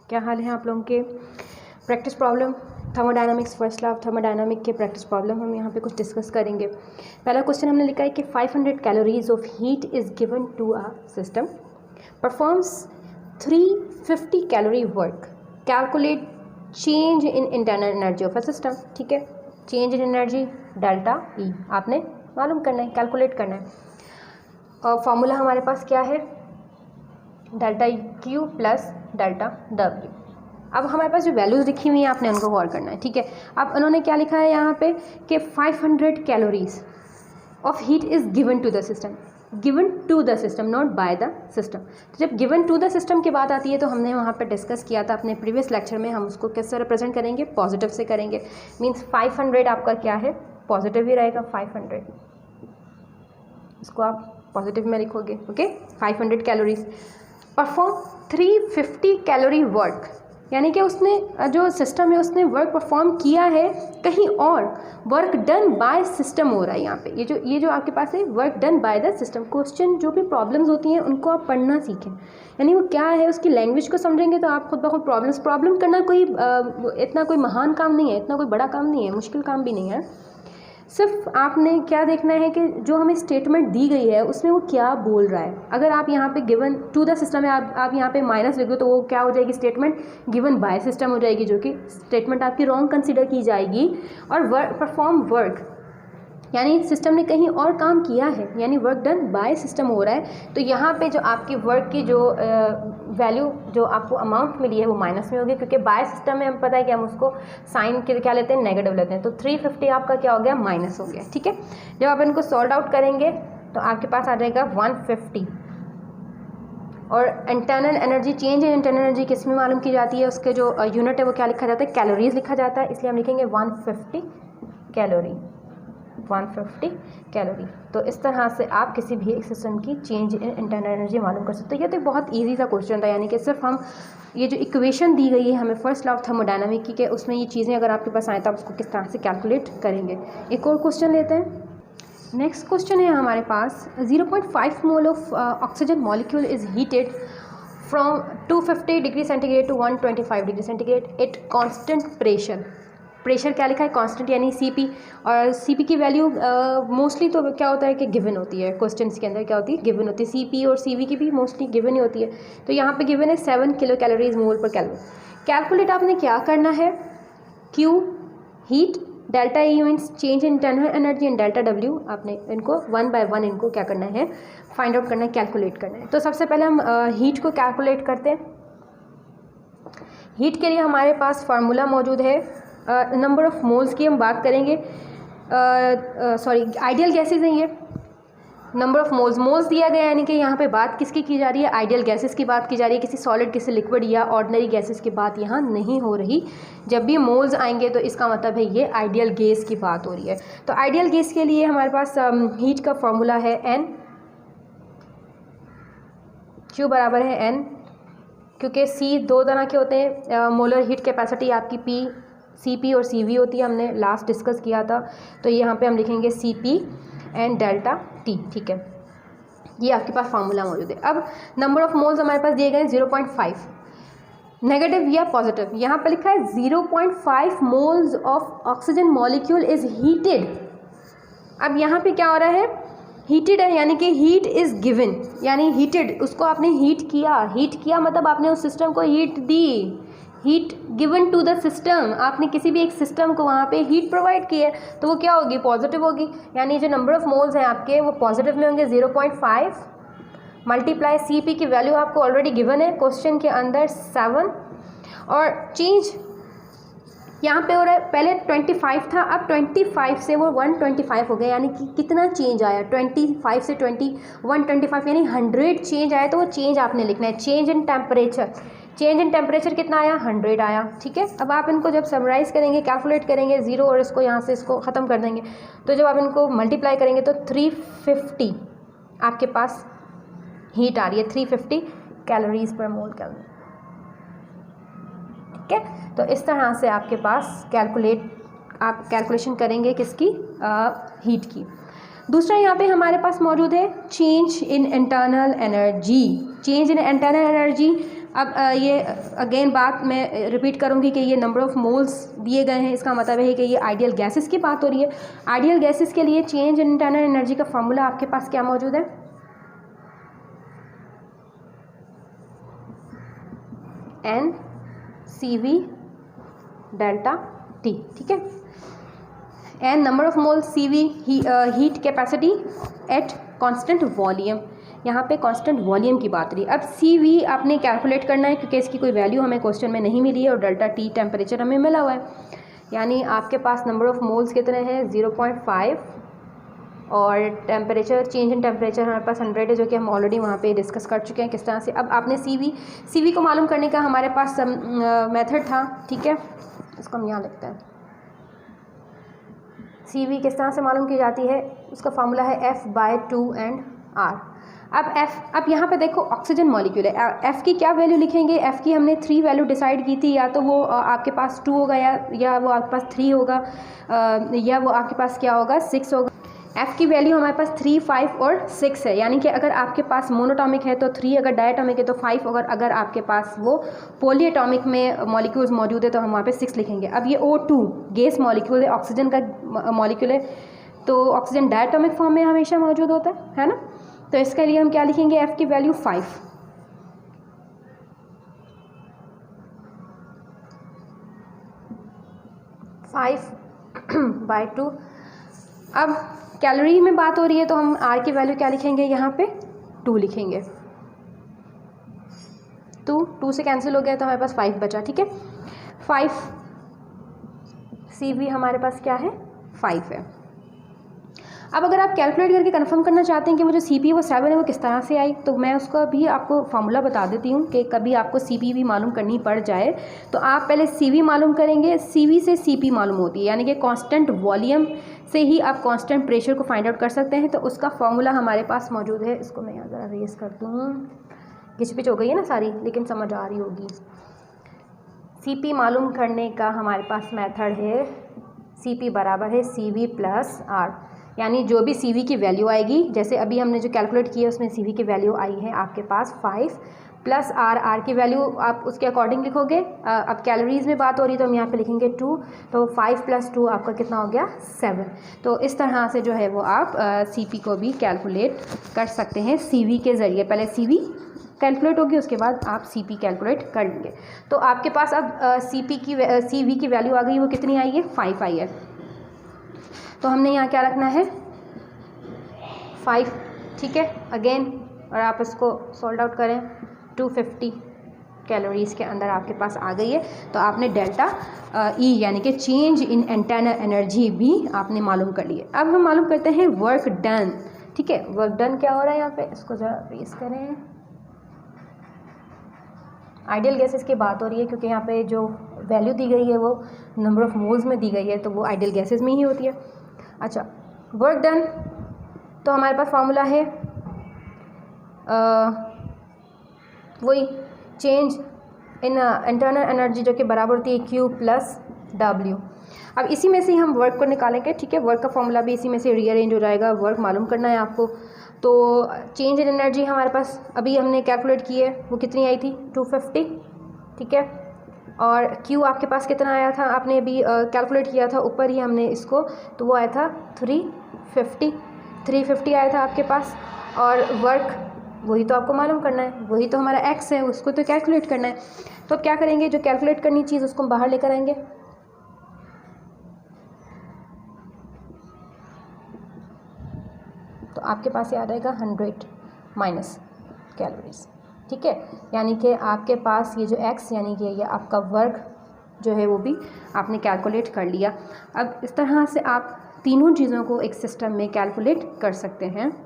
क्या हाल है आप लोगों के? Practice problem thermodynamics, first law of thermodynamic के प्रैक्टिस प्रॉब्लम हम यहाँ पे कुछ डिस्कस करेंगे। पहला क्वेश्चन हमने लिखा है कि 500 calories of heat is given to a system, performs 350 calorie work, calculate change in internal energy of a system. ठीक है, change in energy delta E आपने मालूम करना है, कैलकुलेट करना है। और फॉर्मूला हमारे पास क्या है? Delta Q plus delta W. अब हमारे पास जो वैल्यूज़ लिखी हुई हैं आपने उनको गौर करना है। ठीक है, अब उन्होंने क्या लिखा है यहाँ पे कि 500 calories of heat is given to the system, given to the system not by the system. तो जब गिवन टू द सिस्टम की बात आती है तो हमने वहाँ पे डिस्कस किया था अपने प्रीवियस लेक्चर में, हम उसको किससे रिप्रेजेंट करेंगे? पॉजिटिव से करेंगे। मीन्स 500 आपका क्या है? पॉजिटिव ही रहेगा 500, इसको आप पॉजिटिव में लिखोगे। Okay, 500 calories perform 350 calorie work, यानी कि उसने जो सिस्टम है उसने वर्क परफॉर्म किया है कहीं और, वर्क डन बाय सिस्टम हो रहा है यहाँ पे। ये जो आपके पास है work done by the system. Question जो भी प्रॉब्लम्स होती हैं उनको आप पढ़ना सीखें, यानी वो क्या है उसकी लैंग्वेज को समझेंगे तो आप खुद ब खुद प्रॉब्लम करना कोई इतना कोई महान काम नहीं है, इतना कोई बड़ा काम नहीं है, मुश्किल काम भी नहीं है। सिर्फ आपने क्या देखना है कि जो हमें स्टेटमेंट दी गई है उसमें वो क्या बोल रहा है। अगर आप यहाँ पे गिवन टू द सिस्टम है, आप यहाँ पे माइनस लिख दो तो वो क्या हो जाएगी? स्टेटमेंट गिवन बाय सिस्टम हो जाएगी, जो कि स्टेटमेंट आपकी रॉन्ग कंसीडर की जाएगी। और वर्क परफॉर्म वर्क यानी सिस्टम ने कहीं और काम किया है, यानी वर्क डन बाय सिस्टम हो रहा है। तो यहाँ पे जो आपकी वर्क की जो वैल्यू जो आपको अमाउंट मिली है वो माइनस में होगी, क्योंकि बाय सिस्टम में हम पता है कि हम उसको साइन के क्या लेते हैं? नेगेटिव लेते हैं। तो 350 आपका क्या हो गया? माइनस हो गया। ठीक है, जब आप इनको सॉल्व आउट करेंगे तो आपके पास आ जाएगा 150। और internal energy, change in internal energy किस में मालूम की जाती है? उसके जो यूनिट है वो क्या लिखा जाता है? कैलोरीज लिखा जाता है, इसलिए हम लिखेंगे 150 कैलोरी, 150 कैलोरी। तो इस तरह से आप किसी भी एक सिस्टम की चेंज इन इंटरनल एनर्जी मालूम कर सकते हो। ये तो बहुत इजी सा क्वेश्चन था, यानी कि सिर्फ हम ये जो इक्वेशन दी गई है हमें फर्स्ट लॉ ऑफ थर्मोडायनामिक की, कि उसमें ये चीज़ें अगर आपके पास आए तो आप उसको किस तरह से कैलकुलेट करेंगे। एक और क्वेश्चन लेते हैं। नेक्स्ट क्वेश्चन है हमारे पास 0.5 mole of oxygen molecule is heated from 250 degree centigrade to 125 degree centigrade at constant pressure. Pressure क्या लिखा है? कांस्टेंट, यानी सीपी। और सीपी की वैल्यू मोस्टली तो क्या होता है कि गिवन होती है, क्वेश्चंस के अंदर क्या होती है? गिवन होती है। सीपी और सीवी की भी मोस्टली गिवन ही होती है। तो यहाँ पे गिवन है 7 किलो कैलोरीज मोल पर कैलोरी। कैलकुलेट आपने क्या करना है? Q heat, delta E means change in internal energy, and delta W आपने इनको 1 बाय 1 इनको क्या करना है? फाइंड आउट करना है, कैलकुलेट करना है। तो सबसे पहले हम हीट को कैलकुलेट करते हैं। हीट के लिए हमारे पास फार्मूला मौजूद है, नंबर ऑफ मोल्स की हम बात करेंगे। आइडियल गैसेज हैं ये। नंबर ऑफ मोल्स दिया गया, यानी कि यहाँ पे बात किसकी की जा रही है? आइडियल गैसेस की बात की जा रही है, किसी सॉलिड, किसी लिक्विड या ऑर्डिनरी गैसेस की बात यहाँ नहीं हो रही। जब भी मोल्स आएंगे तो इसका मतलब है ये आइडियल गैस की बात हो रही है। तो आइडियल गैस के लिए हमारे पास हीट का फॉर्मूला है N, Q बराबर है N, क्योंकि C दो तरह के होते हैं। मोलर हीट कैपेसिटी आपकी P, CP और CV होती है, हमने लास्ट डिस्कस किया था। तो यहाँ पे हम लिखेंगे CP एंड डेल्टा T। ठीक है, ये आपके पास फार्मूला मौजूद है। अब नंबर ऑफ मोल्स हमारे पास दिए गए 0.5, नेगेटिव या पॉजिटिव। यहाँ पे लिखा है 0.5 moles of oxygen molecule is heated. अब यहाँ पे क्या हो रहा है? हीटेड है, यानी कि हीट इज़ गिवन, यानी हीटेड, उसको आपने हीट किया मतलब आपने उस सिस्टम को हीट दी। Heat given to the system, आपने किसी भी एक सिस्टम को वहाँ पे हीट प्रोवाइड की है, तो वो क्या होगी? पॉजिटिव होगी। यानी जो नंबर ऑफ मोल्स हैं आपके वो पॉजिटिव में होंगे। 0.5 मल्टीप्लाई CP की वैल्यू आपको ऑलरेडी गिवन है क्वेश्चन के अंदर 7, और चेंज यहाँ पे हो रहा है, पहले 25 था, अब 25 से वो 125 हो गया, यानी कि कितना चेंज आया? 25 से 125 यानी 100 चेंज आया। तो वो चेंज आपने लिखना है। Change in temperature, change in temperature कितना आया? 100 आया। ठीक है, अब आप इनको जब समराइज़ करेंगे, कैलकुलेट करेंगे, 0 और इसको यहाँ से इसको ख़त्म कर देंगे, तो जब आप इनको मल्टीप्लाई करेंगे तो 350 आपके पास हीट आ रही है, 350 कैलोरीज पर मोल कैलोरी। ठीक है, तो इस तरह से आपके पास आप कैलकुलेशन करेंगे किसकी? हीट की। दूसरा यहाँ पे हमारे पास मौजूद है change in internal energy. Change in internal energy अब ये अगेन बात मैं रिपीट करूँगी कि ये नंबर ऑफ़ मोल्स दिए गए हैं, इसका मतलब है कि ये आइडियल गैसेस की बात हो रही है। आइडियल गैसेस के लिए चेंज इन इंटरनल एनर्जी का फॉर्मूला आपके पास क्या मौजूद है? N C v delta T, ठीक है। N number of mole, C v heat capacity at constant volume, यहाँ पे कांस्टेंट वॉल्यूम की बात रही। अब सी वी आपने कैलकुलेट करना है क्योंकि इसकी कोई वैल्यू हमें क्वेश्चन में नहीं मिली है और डेल्टा टी टेम्परेचर हमें मिला हुआ है। यानी आपके पास नंबर ऑफ मोल्स कितने हैं? 0.5 और टेम्परेचर, चेंज इन टेम्परेचर हमारे पास 100 है, जो कि हम ऑलरेडी वहाँ पे डिस्कस कर चुके हैं किस तरह से। अब आपने सी वी को मालूम करने का हमारे पास मेथड था, ठीक है, इसको हम यहाँ लिखते हैं। सी वी किस तरह से मालूम की जाती है? उसका फार्मूला है F/2 एंड R। अब यहाँ पे देखो ऑक्सीजन मॉलिक्यूल है, F की क्या वैल्यू लिखेंगे? F की हमने 3 वैल्यू डिसाइड की थी, या तो वो आपके पास 2 होगा या वो आपके पास 3 होगा, या वो आपके पास क्या होगा? 6 होगा। F की वैल्यू हमारे पास 3, 5 और 6 है, यानी कि अगर आपके पास मोनोटॉमिक है तो 3, अगर डायटॉमिक है तो 5, अगर आपके पास वो पॉलीएटॉमिक में मॉलिक्यूल्स मौजूद है तो हम वहाँ पे 6 लिखेंगे। अब ये O2 गैस मॉलिक्यूल है, ऑक्सीजन का मॉलिक्यूल है, तो ऑक्सीजन डायटॉमिक फॉर्म में हमेशा मौजूद होता है ना। तो इसके लिए हम क्या लिखेंगे? F की वैल्यू 5। बाई 2। अब कैलोरी में बात हो रही है तो हम R की वैल्यू क्या लिखेंगे? यहाँ पे 2 लिखेंगे। 2 से कैंसिल हो गया तो हमारे पास 5 बचा, ठीक है। 5 CV हमारे पास क्या है? 5 है। अब अगर आप कैलकुलेट करके कंफर्म करना चाहते हैं कि वो जो CP वो 7 है वो किस तरह से आई, तो मैं उसका भी आपको फार्मूला बता देती हूँ कि कभी आपको CP भी मालूम करनी पड़ जाए तो आप पहले CV मालूम करेंगे, CV से CP मालूम होती है, यानी कि कांस्टेंट वॉल्यूम से ही आप कांस्टेंट प्रेशर को फाइंड आउट कर सकते हैं। तो उसका फार्मूला हमारे पास मौजूद है। इसको मैं यहाँ ज़रा रेस कर दूँ, घिच-पिच हो गई है ना सारी, लेकिन समझ आ रही होगी। CP मालूम करने का हमारे पास मेथड है, CP बराबर है CV प्लस R, यानी जो भी CV की वैल्यू आएगी, जैसे अभी हमने जो कैलकुलेट किया उसमें CV की वैल्यू आई है आपके पास 5 प्लस R की वैल्यू आप उसके अकॉर्डिंग लिखोगे। अब कैलोरीज़ में बात हो रही है तो हम यहाँ पे लिखेंगे 2, तो 5 प्लस 2 आपका कितना हो गया? 7। तो इस तरह से जो है वो आप CP को भी कैलकुलेट कर सकते हैं CV के ज़रिए। पहले CV कैलकुलेट होगी, उसके बाद आप CP कैलकुलेट कर लेंगे। तो आपके पास अब CV की वैल्यू आ गई, वो कितनी आई है? 5 आई है। तो हमने यहाँ क्या रखना है? 5, ठीक है, अगेन, और आप इसको सॉल्व आउट करें, 250 कैलोरीज़ के अंदर आपके पास आ गई है। तो आपने डेल्टा E यानी कि चेंज इन इंटरनल एनर्जी भी आपने मालूम कर ली है। अब हम मालूम करते हैं वर्क डन, ठीक है। वर्क डन क्या हो रहा है यहाँ पे? इसको ज़रा रेस करें। आइडियल गैसेस की बात हो रही है क्योंकि यहाँ पे जो वैल्यू दी गई है वो नंबर ऑफ़ मोल्स में दी गई है, तो वो आइडियल गैसेस में ही होती है। अच्छा, वर्क डन, तो हमारे पास फार्मूला है वही चेंज इन इंटरनल एनर्जी, जो कि बराबर होती है Q प्लस W। अब इसी में से हम वर्क को निकालेंगे, ठीक है। वर्क का फार्मूला भी इसी में से रीअरेंज हो जाएगा। वर्क मालूम करना है आपको, तो चेंज इन एनर्जी हमारे पास अभी हमने कैलकुलेट की है, वो कितनी आई थी? 250, ठीक है। और Q आपके पास कितना आया था? आपने अभी कैलकुलेट किया था ऊपर ही हमने इसको, तो वो आया था 350 आया था आपके पास। और वर्क वही तो आपको मालूम करना है, वही तो हमारा X है, उसको तो कैलकुलेट करना है। तो अब क्या करेंगे? जो कैलकुलेट करनी चीज़ उसको हम बाहर लेकर आएंगे। तो आपके पास याद आएगा 100 माइनस कैलोरीज, ठीक है। यानी कि आपके पास ये जो X यानी कि ये आपका वर्क जो है वो भी आपने कैलकुलेट कर लिया। अब इस तरह से आप तीनों चीज़ों को एक सिस्टम में कैलकुलेट कर सकते हैं।